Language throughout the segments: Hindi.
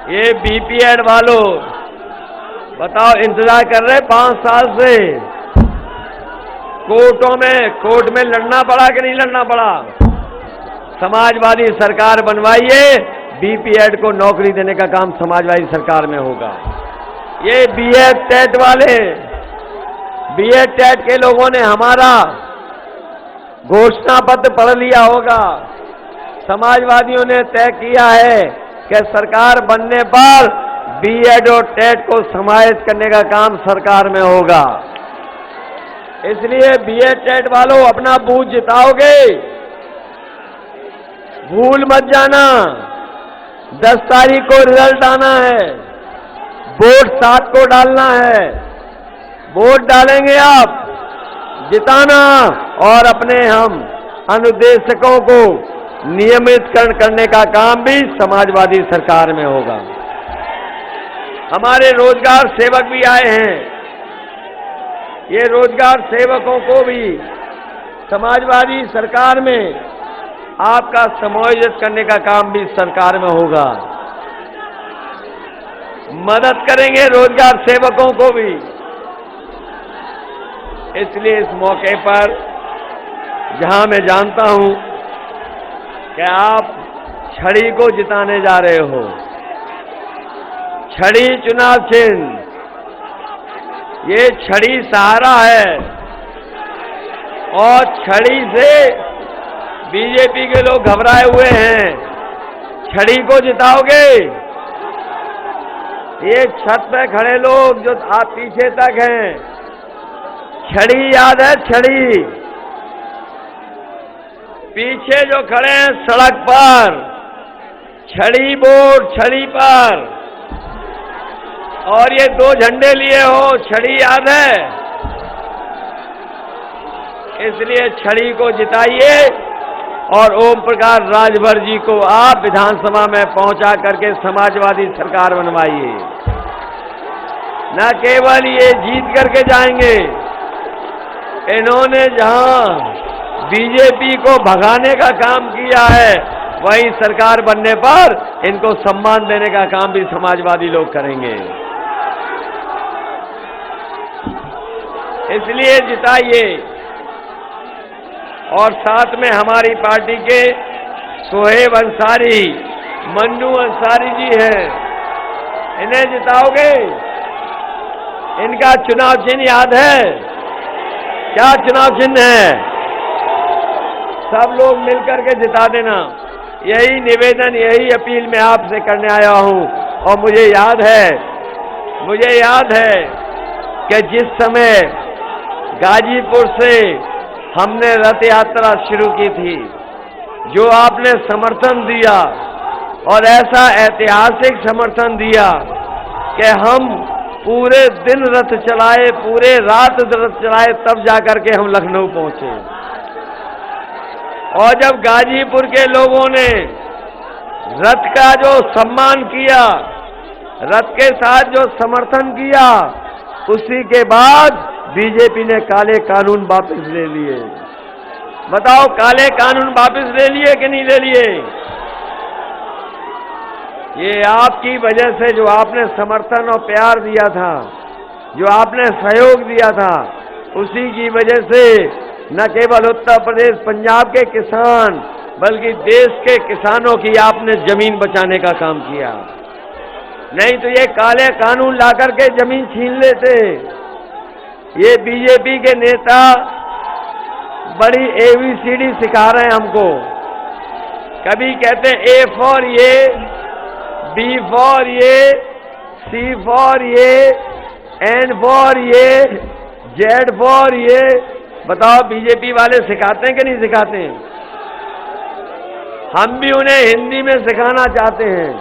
ये बीपीएड वालों बताओ, इंतजार कर रहे 5 साल से। कोर्ट में लड़ना पड़ा कि नहीं लड़ना पड़ा? समाजवादी सरकार बनवाइए, बीपीएड को नौकरी देने का काम समाजवादी सरकार में होगा। ये बीएड टेट वाले, बीएड टेट के लोगों ने हमारा घोषणा पत्र पढ़ लिया होगा। समाजवादियों ने तय किया है कि सरकार बनने पर बीएड और टेट को समाहित करने का काम सरकार में होगा। इसलिए बीएड टेट वालों अपना बूथ जिताओगे, भूल मत जाना। 10 तारीख को रिजल्ट आना है, वोट 7 को डालना है। वोट डालेंगे आप, जिताना, और अपने हम अनुदेशकों को नियमित करने का काम भी समाजवादी सरकार में होगा। हमारे रोजगार सेवक भी आए हैं, ये रोजगार सेवकों को भी समाजवादी सरकार में आपका समायोजित करने का काम भी सरकार में होगा। मदद करेंगे रोजगार सेवकों को भी। इसलिए इस मौके पर, जहां मैं जानता हूं कि आप छड़ी को जिताने जा रहे हो, छड़ी चुनाव चिन्ह, ये छड़ी सहारा है, और छड़ी से बीजेपी के लोग घबराए हुए हैं। छड़ी को जिताओगे? ये छत पे खड़े लोग जो आप पीछे तक हैं, छड़ी याद है? छड़ी पीछे जो खड़े हैं सड़क पर, छड़ी बोर्ड, छड़ी पर, और ये 2 झंडे लिए हो, छड़ी याद है? इसलिए छड़ी को जिताइए और ओम प्रकाश राजभर जी को आप विधानसभा में पहुंचा करके समाजवादी सरकार बनवाइए। न केवल ये जीत करके जाएंगे, इन्होंने जहां बीजेपी को भगाने का काम किया है, वहीं सरकार बनने पर इनको सम्मान देने का काम भी समाजवादी लोग करेंगे। इसलिए जिताइए। और साथ में हमारी पार्टी के सोहेब अंसारी, मन्नू अंसारी जी हैं, इन्हें जिताओगे? इनका चुनाव चिन्ह याद है? क्या चुनाव चिन्ह है? सब लोग मिलकर के जिता देना। यही निवेदन, यही अपील मैं आपसे करने आया हूं। और मुझे याद है कि जिस समय गाजीपुर से हमने रथ यात्रा शुरू की थी, जो आपने समर्थन दिया, और ऐसा ऐतिहासिक समर्थन दिया कि हम पूरे दिन रथ चलाए, पूरे रात रथ चलाए, तब जाकर के हम लखनऊ पहुंचे। और जब गाजीपुर के लोगों ने रथ का जो सम्मान किया, रथ के साथ जो समर्थन किया, उसी के बाद बीजेपी ने काले कानून वापस ले लिए। बताओ, काले कानून वापस ले लिए कि नहीं ले लिए? ये आपकी वजह से, जो आपने समर्थन और प्यार दिया था, जो आपने सहयोग दिया था, उसी की वजह से न केवल उत्तर प्रदेश, पंजाब के किसान, बल्कि देश के किसानों की आपने जमीन बचाने का काम किया। नहीं तो ये काले कानून लाकर के जमीन छीन लेते। ये बीजेपी के नेता बड़ी ABCD सिखा रहे हैं हमको। कभी कहते हैं A फॉर ये, B फॉर ये, C फॉर ये, N फॉर ये, Z फॉर ये। बताओ, बीजेपी वाले सिखाते हैं कि नहीं सिखाते हैं? हम भी उन्हें हिंदी में सिखाना चाहते हैं,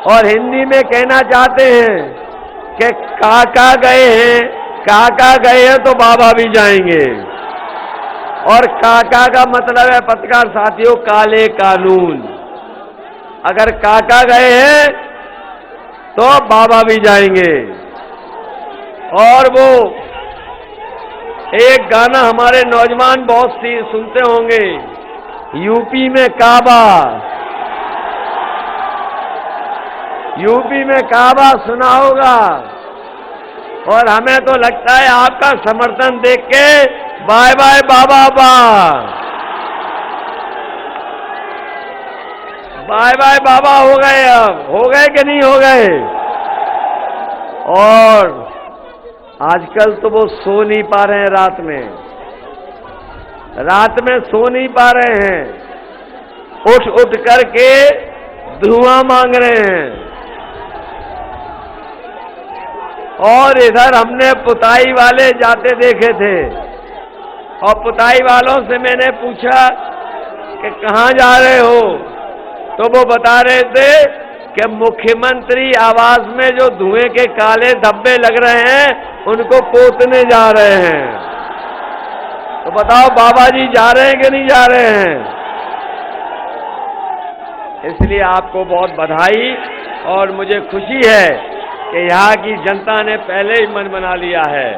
और हिंदी में कहना चाहते हैं कि काका गए हैं तो बाबा भी जाएंगे। और काका का मतलब है, पत्रकार साथियों, काले कानून। अगर काका गए हैं तो बाबा भी जाएंगे। और वो एक गाना हमारे नौजवान बहुत सी सुनते होंगे, यूपी में काबा, यूपी में काबा सुना होगा, और हमें तो लगता है आपका समर्थन देख के बाय बाय बाबा बाय बाय बाबा हो गए। अब हो गए कि नहीं हो गए? और आजकल तो वो सो नहीं पा रहे हैं, रात में सो नहीं पा रहे हैं, उठ उठ करके धुआं मांग रहे हैं। और इधर हमने पुताई वाले जाते देखे थे, और पुताई वालों से मैंने पूछा कि कहाँ जा रहे हो, तो वो बता रहे थे कि मुख्यमंत्री आवास में जो धुएं के काले धब्बे लग रहे हैं उनको पोतने जा रहे हैं। तो बताओ बाबा जी जा रहे हैं कि नहीं जा रहे हैं? इसलिए आपको बहुत बधाई, और मुझे खुशी है कि यहाँ की जनता ने पहले ही मन बना लिया है,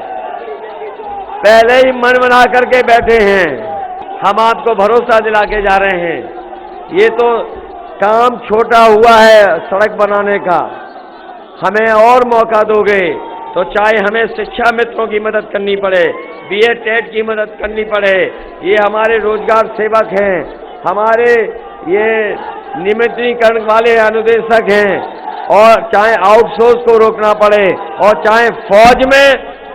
पहले ही मन बना करके बैठे हैं। हम आपको भरोसा दिला के जा रहे हैं, ये तो काम छोटा हुआ है सड़क बनाने का, हमें और मौका दोगे तो चाहे हमें शिक्षा मित्रों की मदद करनी पड़े, बीएड टेट की मदद करनी पड़े, ये हमारे रोजगार सेवक हैं, हमारे ये नियमितीकरण वाले अनुदेशक हैं, और चाहे आउटसोर्स को रोकना पड़े, और चाहे फौज में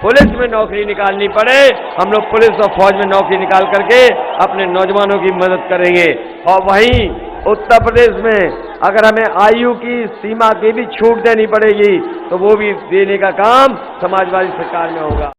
पुलिस में नौकरी निकालनी पड़े, हम लोग पुलिस और फौज में नौकरी निकाल करके अपने नौजवानों की मदद करेंगे। और वहीं उत्तर प्रदेश में अगर हमें आयु की सीमा की भी छूट देनी पड़ेगी तो वो भी देने का काम समाजवादी सरकार में होगा।